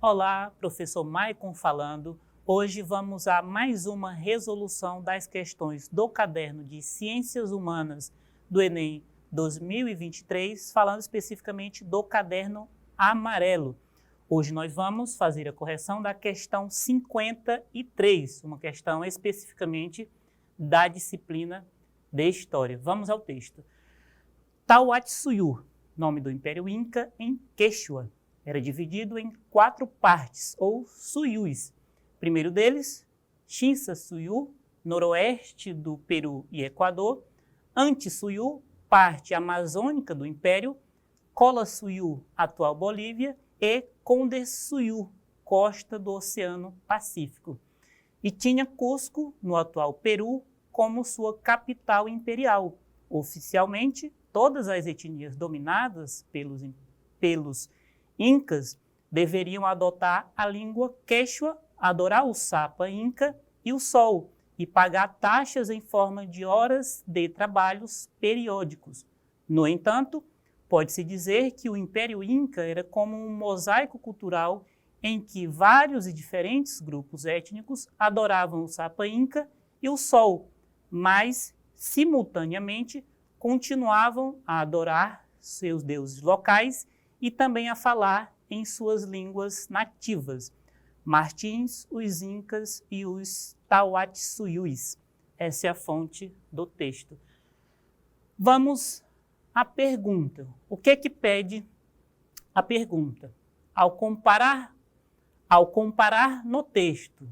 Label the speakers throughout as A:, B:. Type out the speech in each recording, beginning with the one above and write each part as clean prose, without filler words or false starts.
A: Olá, professor Maicon falando. Hoje vamos a mais uma resolução das questões do caderno de Ciências Humanas do Enem 2023, falando especificamente do caderno amarelo. Hoje nós vamos fazer a correção da questão 53, uma questão especificamente da disciplina de História. Vamos ao texto. Tahuantinsuyo, nome do Império Inca em Quechua, era dividido em 4 partes, ou suyus. Primeiro deles, Chincha-Suyu, noroeste do Peru e Equador, Antisuyu, parte amazônica do Império, Cola-Suyu, atual Bolívia, e Condé-Suyu, costa do Oceano Pacífico. E tinha Cusco, no atual Peru, como sua capital imperial. Oficialmente, todas as etnias dominadas pelos Incas deveriam adotar a língua quechua, adorar o Sapa Inca e o Sol, e pagar taxas em forma de horas de trabalhos periódicos. No entanto, pode-se dizer que o Império Inca era como um mosaico cultural em que vários e diferentes grupos étnicos adoravam o Sapa Inca e o Sol, mas, simultaneamente, continuavam a adorar seus deuses locais e também a falar em suas línguas nativas, Martins, os Incas e os Tahuantinsuyus. Essa é a fonte do texto. Vamos à pergunta. O que pede a pergunta? Ao comparar no texto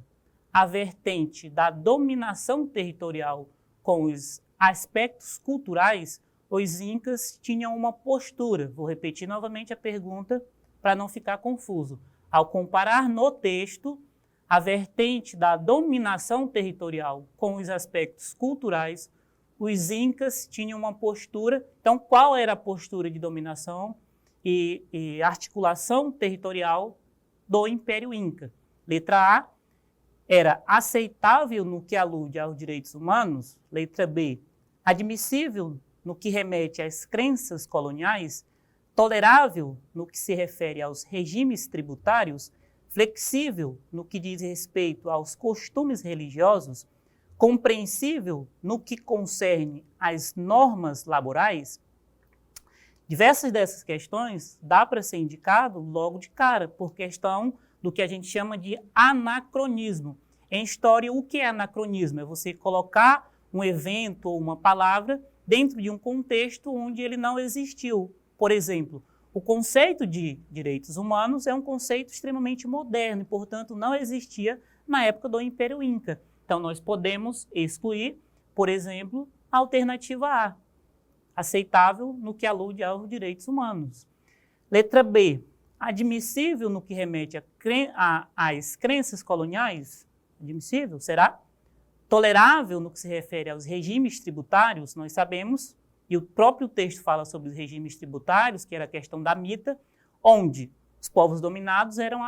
A: a vertente da dominação territorial com os aspectos culturais, os Incas tinham uma postura. Vou repetir novamente a pergunta para não ficar confuso. Ao comparar no texto a vertente da dominação territorial com os aspectos culturais, os Incas tinham uma postura. Então, qual era a postura de dominação e articulação territorial do Império Inca? Letra A, era aceitável no que alude aos direitos humanos. Letra B, admissível no que remete às crenças coloniais, tolerável no que se refere aos regimes tributários, flexível no que diz respeito aos costumes religiosos, compreensível no que concerne às normas laborais. Diversas dessas questões dá para ser indicado logo de cara, por questão do que a gente chama de anacronismo. Em história, o que é anacronismo? É você colocar um evento ou uma palavra dentro de um contexto onde ele não existiu. Por exemplo, o conceito de direitos humanos é um conceito extremamente moderno e, portanto, não existia na época do Império Inca. Então, nós podemos excluir, por exemplo, a alternativa A, aceitável no que alude aos direitos humanos. Letra B, admissível no que remete às crenças coloniais? Admissível, será? Tolerável no que se refere aos regimes tributários? Nós sabemos, e o próprio texto fala sobre os regimes tributários, que era a questão da mita, onde os povos dominados eram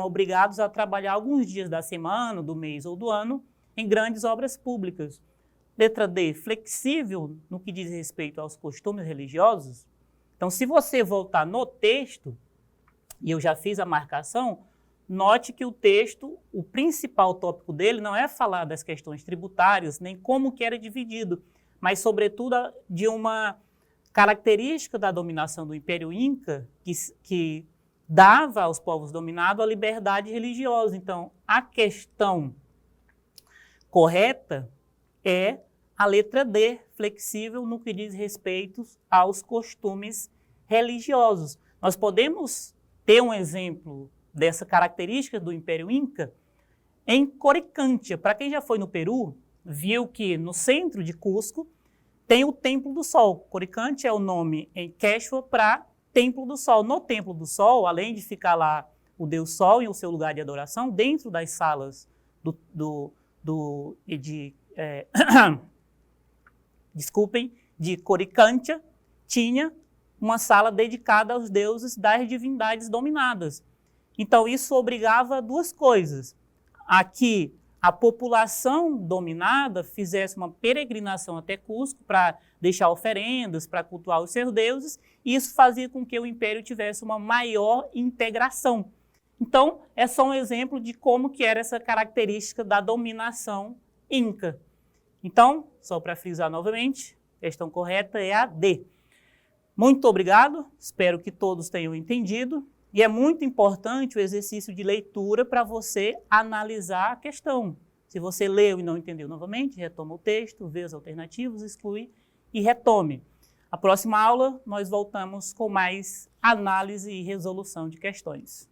A: obrigados a trabalhar alguns dias da semana, do mês ou do ano em grandes obras públicas. Letra D, flexível no que diz respeito aos costumes religiosos? Então, se você voltar no texto, e eu já fiz a marcação, note que o texto, o principal tópico dele não é falar das questões tributárias, nem como que era dividido, mas, sobretudo, de uma característica da dominação do Império Inca que dava aos povos dominados a liberdade religiosa. Então, a questão correta é a letra D, flexível no que diz respeito aos costumes religiosos. Nós podemos ter um exemplo dessa característica do Império Inca em Coricancha. Para quem já foi no Peru, viu que no centro de Cusco tem o Templo do Sol. Coricancha é o nome em quechua para Templo do Sol. No Templo do Sol, além de ficar lá o Deus Sol em o seu lugar de adoração, dentro das salas de Coricancha, tinha uma sala dedicada aos deuses das divindades dominadas. Então, isso obrigava a duas coisas: a que a população dominada fizesse uma peregrinação até Cusco para deixar oferendas, para cultuar os seus deuses, e isso fazia com que o império tivesse uma maior integração. Então, é só um exemplo de como que era essa característica da dominação inca. Então, só para frisar novamente, a questão correta é a D. Muito obrigado, espero que todos tenham entendido. E é muito importante o exercício de leitura para você analisar a questão. Se você leu e não entendeu novamente, retoma o texto, vê as alternativas, exclui e retome. A próxima aula nós voltamos com mais análise e resolução de questões.